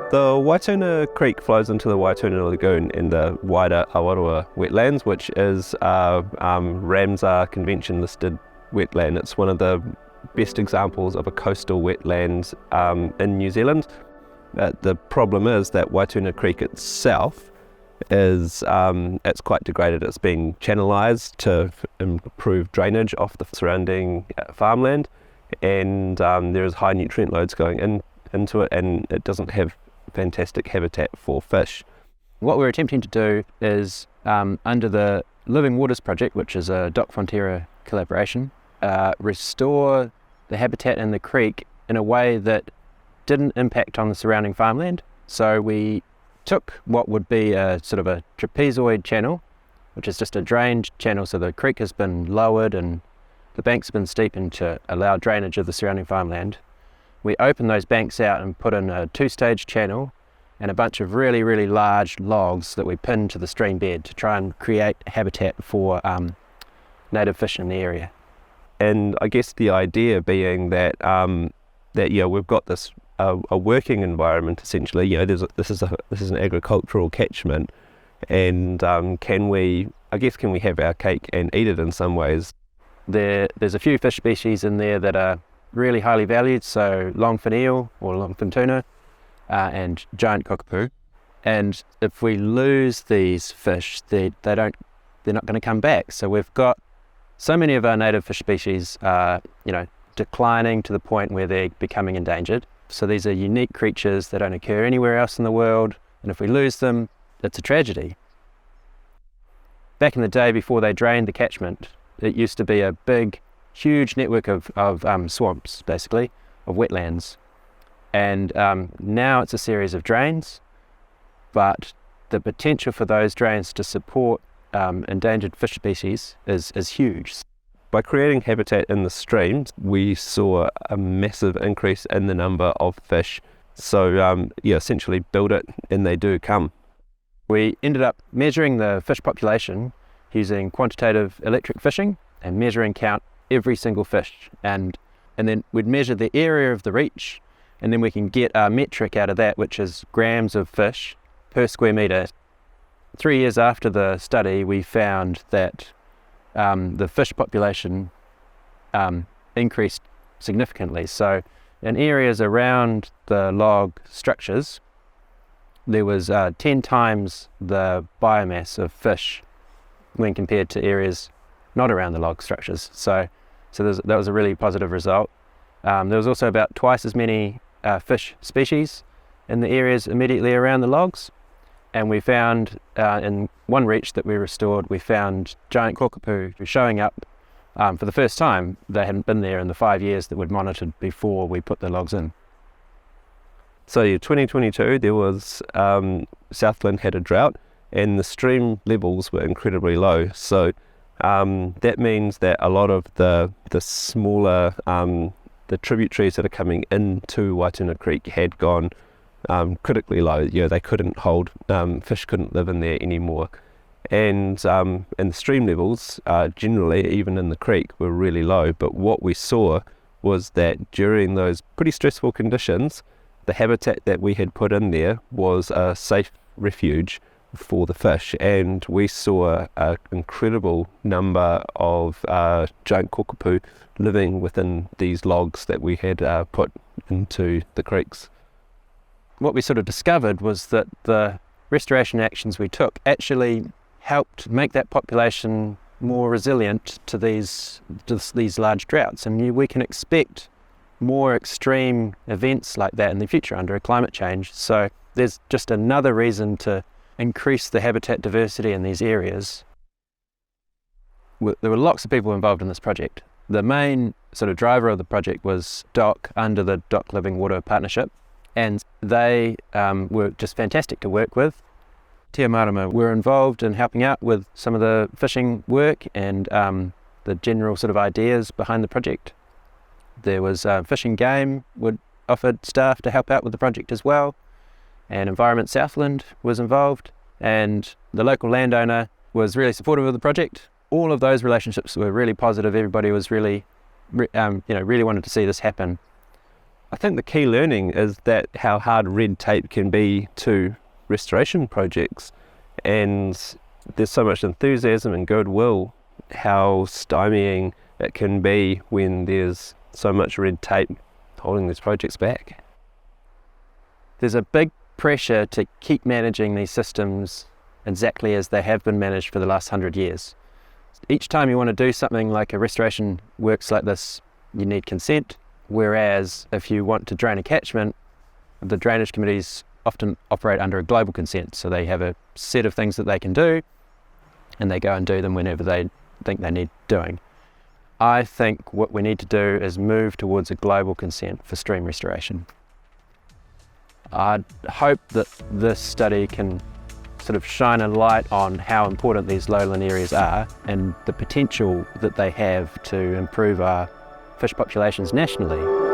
The Waituna Creek flows into the Waituna Lagoon in the wider Awarua wetlands, which is a Ramsar Convention listed wetland. It's one of the best examples of a coastal wetland in New Zealand. The problem is that Waituna Creek itself is it's quite degraded. It's being channelized to improve drainage off the surrounding farmland, and there is high nutrient loads going into it, and it doesn't have fantastic habitat for fish. What we're attempting to do is, under the Living Waters project, which is a Doc Fonterra collaboration, restore the habitat in the creek in a way that didn't impact on the surrounding farmland. So we took what would be a sort of a trapezoid channel, which is just a drained channel, so the creek has been lowered and the banks have been steepened to allow drainage of the surrounding farmland. We opened those banks out and put in a two-stage channel and a bunch of really, really large logs that we pinned to the stream bed to try and create habitat for native fish in the area. And I guess the idea being that we've got this a working environment essentially. This is an agricultural catchment, and can we have our cake and eat it in some ways? There's a few fish species in there that are really highly valued, so longfin eel or longfin tuna and giant cockapoo. And if we lose these fish, they're not going to come back. So we've got so many of our native fish species declining to the point where they're becoming endangered. So these are unique creatures that don't occur anywhere else in the world, and if we lose them, it's a tragedy. Back in the day, before they drained the catchment, it used to be a big, huge network of swamps, basically, of wetlands. And now it's a series of drains, but the potential for those drains to support endangered fish species is huge. By creating habitat in the streams, we saw a massive increase in the number of fish. So essentially build it and they do come. We ended up measuring the fish population using quantitative electric fishing and measure and count every single fish. And then we'd measure the area of the reach, and then we can get a metric out of that, which is grams of fish per square metre. 3 years after the study, we found that the fish population increased significantly. So in areas around the log structures, there was 10 times the biomass of fish when compared to areas not around the log structures. So that was a really positive result. There was also about twice as many fish species in the areas immediately around the logs. And we found in one reach that we restored, we found giant cockapoo showing up for the first time. They hadn't been there in the 5 years that we'd monitored before we put the logs in. So 2022, there was Southland had a drought and the stream levels were incredibly low. So that means that a lot of the smaller, the tributaries that are coming into Waituna Creek had gone critically low. They couldn't hold, fish couldn't live in there anymore. And the stream levels, generally, even in the creek, were really low. But what we saw was that during those pretty stressful conditions, the habitat that we had put in there was a safe refuge for the fish, and we saw an incredible number of giant cockapoo living within these logs that we had put into the creeks. What we sort of discovered was that the restoration actions we took actually helped make that population more resilient to these large droughts, and we can expect more extreme events like that in the future under climate change. So there's just another reason to increase the habitat diversity in these areas. There were lots of people involved in this project. The main sort of driver of the project was DOC under the DOC Living Water Partnership, and they were just fantastic to work with. Te Marama were involved in helping out with some of the fishing work and the general sort of ideas behind the project. There was Fish and Game offered staff to help out with the project as well, and Environment Southland was involved, and the local landowner was really supportive of the project. All of those relationships were really positive. Everybody was really wanted to see this happen. I think the key learning is that how hard red tape can be to restoration projects, and there's so much enthusiasm and goodwill, how stymieing it can be when there's so much red tape holding these projects back. There's a big pressure to keep managing these systems exactly as they have been managed for the last 100 years. Each time you want to do something like a restoration works like this, you need consent, whereas if you want to drain a catchment, the drainage committees often operate under a global consent, so they have a set of things that they can do and they go and do them whenever they think they need doing. I think what we need to do is move towards a global consent for stream restoration. I hope that this study can sort of shine a light on how important these lowland areas are and the potential that they have to improve our fish populations nationally.